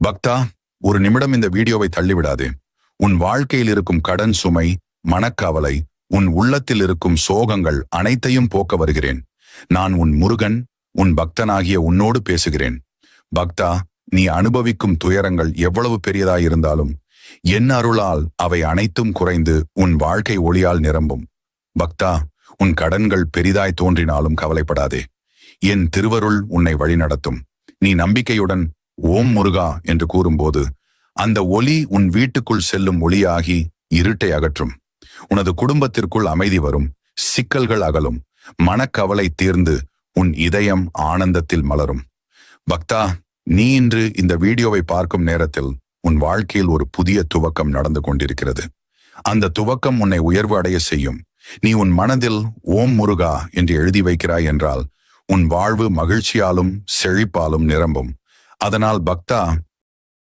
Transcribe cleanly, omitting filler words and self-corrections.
பக்தா, ஒரு நிமிடம் இந்த வீடியோவை தள்ளிவிடாதே. உன் வாழ்க்கையில் இருக்கும் கடன் சுமை, மனக்கவலை, உன் உள்ளத்தில் இருக்கும் சோகங்கள் அனைத்தையும் போக்க வருகிறேன். நான் உன் முருகன், உன் பக்தனாகிய உன்னோடு பேசுகிறேன். பக்தா, நீ அனுபவிக்கும் துயரங்கள் எவ்வளவு பெரியதாயிருந்தாலும் என் அருளால் அவை அனைத்தும் குறைந்து உன் வாழ்க்கை ஒளியால் நிரம்பும். பக்தா, உன் கடன்கள் பெரிதாய் தோன்றினாலும் கவலைப்படாதே. என் திருவருள் உன்னை வழிநடத்தும். நீ நம்பிக்கையுடன் ஓம் முருகா என்று கூறும்போது அந்த ஒளி உன் வீட்டுக்குள் செல்லும் ஒளியாகி இருட்டை அகற்றும். உனது குடும்பத்திற்குள் அமைதி வரும், சிக்கல்கள் அகலும், மனக்கவலை தீர்ந்து உன் இதயம் ஆனந்தத்தில் மலரும். பக்தா, நீ இன்று இந்த வீடியோவை பார்க்கும் நேரத்தில் உன் வாழ்க்கையில் ஒரு புதிய துவக்கம் நடந்து கொண்டிருக்கிறது. அந்த துவக்கம் உன்னை உயர்வு அடைய செய்யும். நீ உன் மனதில் ஓம் முருகா என்று எழுதி வைக்கிறாய் என்றால் உன் வாழ்வு மகிழ்ச்சியாலும் செழிப்பாலும் நிரம்பும். அதனால் பக்தா,